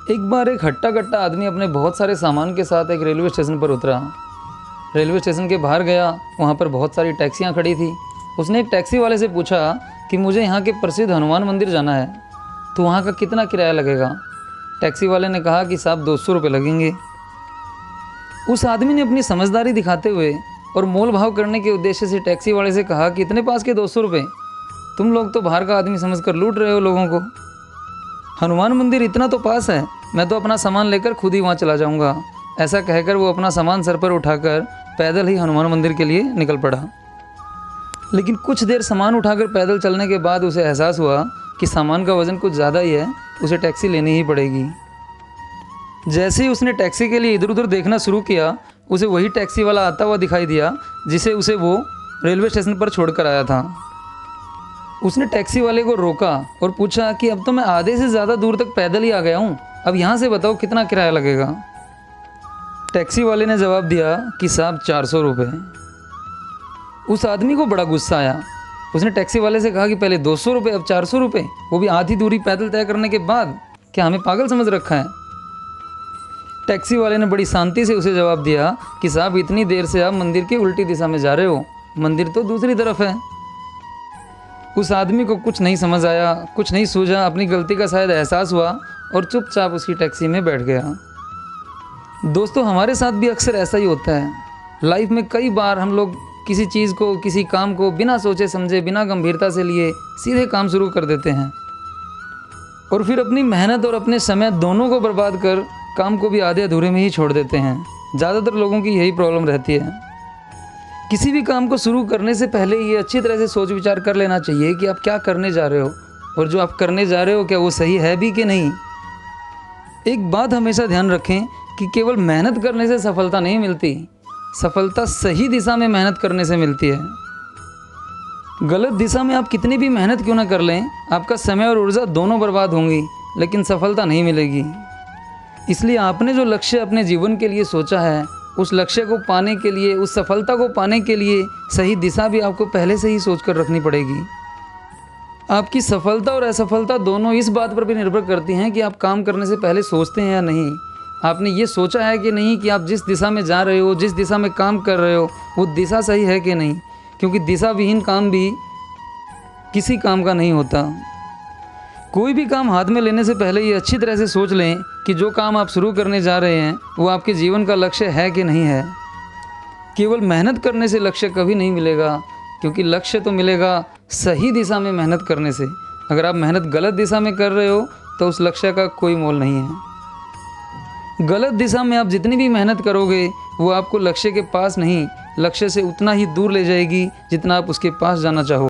एक बार एक हट्टा कट्टा आदमी अपने बहुत सारे सामान के साथ एक रेलवे स्टेशन पर उतरा। रेलवे स्टेशन के बाहर गया, वहाँ पर बहुत सारी टैक्सियाँ खड़ी थी। उसने एक टैक्सी वाले से पूछा कि मुझे यहाँ के प्रसिद्ध हनुमान मंदिर जाना है, तो वहाँ का कितना किराया लगेगा। टैक्सी वाले ने कहा कि साहब 200 रुपये लगेंगे। उस आदमी ने अपनी समझदारी दिखाते हुए और मोल भाव करने के उद्देश्य से टैक्सी वाले से कहा कि इतने पास के 200 रुपये, तुम लोग तो बाहर का आदमी समझकर लूट रहे हो लोगों को। हनुमान मंदिर इतना तो पास है, मैं तो अपना सामान लेकर खुद ही वहाँ चला जाऊँगा। ऐसा कहकर वो अपना सामान सर पर उठाकर पैदल ही हनुमान मंदिर के लिए निकल पड़ा। लेकिन कुछ देर सामान उठाकर पैदल चलने के बाद उसे एहसास हुआ कि सामान का वज़न कुछ ज़्यादा ही है, उसे टैक्सी लेनी ही पड़ेगी। जैसे ही उसने टैक्सी के लिए इधर उधर देखना शुरू किया, उसे वही टैक्सी वाला आता हुआ दिखाई दिया जिसे उसे वो रेलवे स्टेशन पर छोड़कर आया था। उसने टैक्सी वाले को रोका और पूछा कि अब तो मैं आधे से ज़्यादा दूर तक पैदल ही आ गया हूँ, अब यहाँ से बताओ कितना किराया लगेगा। टैक्सी वाले ने जवाब दिया कि साहब 400 रुपये। उस आदमी को बड़ा गुस्सा आया। उसने टैक्सी वाले से कहा कि पहले 200 रुपये, अब 400 रुपये, वो भी आधी दूरी पैदल तय करने के बाद। क्या हमें पागल समझ रखा है। टैक्सी वाले ने बड़ी शांति से उसे जवाब दिया कि साहब इतनी देर से आप मंदिर की उल्टी दिशा में जा रहे हो, मंदिर तो दूसरी तरफ है। उस आदमी को कुछ नहीं समझ आया, कुछ नहीं सूझा, अपनी गलती का शायद एहसास हुआ और चुपचाप उसकी टैक्सी में बैठ गया। दोस्तों, हमारे साथ भी अक्सर ऐसा ही होता है। लाइफ में कई बार हम लोग किसी चीज़ को, किसी काम को बिना सोचे समझे, बिना गंभीरता से लिए सीधे काम शुरू कर देते हैं और फिर अपनी मेहनत और अपने समय दोनों को बर्बाद कर काम को भी आधे अधूरे में ही छोड़ देते हैं। ज़्यादातर लोगों की यही प्रॉब्लम रहती है। किसी भी काम को शुरू करने से पहले ये अच्छी तरह से सोच विचार कर लेना चाहिए कि आप क्या करने जा रहे हो और जो आप करने जा रहे हो क्या वो सही है भी कि नहीं। एक बात हमेशा ध्यान रखें कि केवल मेहनत करने से सफलता नहीं मिलती, सफलता सही दिशा में मेहनत करने से मिलती है। गलत दिशा में आप कितनी भी मेहनत क्यों ना कर लें, आपका समय और ऊर्जा दोनों बर्बाद होंगी, लेकिन सफलता नहीं मिलेगी। इसलिए आपने जो लक्ष्य अपने जीवन के लिए सोचा है, उस लक्ष्य को पाने के लिए, उस सफलता को पाने के लिए सही दिशा भी आपको पहले से ही सोच कर रखनी पड़ेगी। आपकी सफलता और असफलता दोनों इस बात पर भी निर्भर करती हैं कि आप काम करने से पहले सोचते हैं या नहीं। आपने ये सोचा है कि नहीं कि आप जिस दिशा में जा रहे हो, जिस दिशा में काम कर रहे हो, वो दिशा सही है कि नहीं। क्योंकि दिशा विहीन काम भी किसी काम का नहीं होता। कोई भी काम हाथ में लेने से पहले ये अच्छी तरह से सोच लें कि जो काम आप शुरू करने जा रहे हैं वो आपके जीवन का लक्ष्य है कि नहीं है। केवल मेहनत करने से लक्ष्य कभी नहीं मिलेगा, क्योंकि लक्ष्य तो मिलेगा सही दिशा में मेहनत करने से। अगर आप मेहनत गलत दिशा में कर रहे हो तो उस लक्ष्य का कोई मोल नहीं है। गलत दिशा में आप जितनी भी मेहनत करोगे वो आपको लक्ष्य के पास नहीं, लक्ष्य से उतना ही दूर ले जाएगी जितना आप उसके पास जाना चाहो।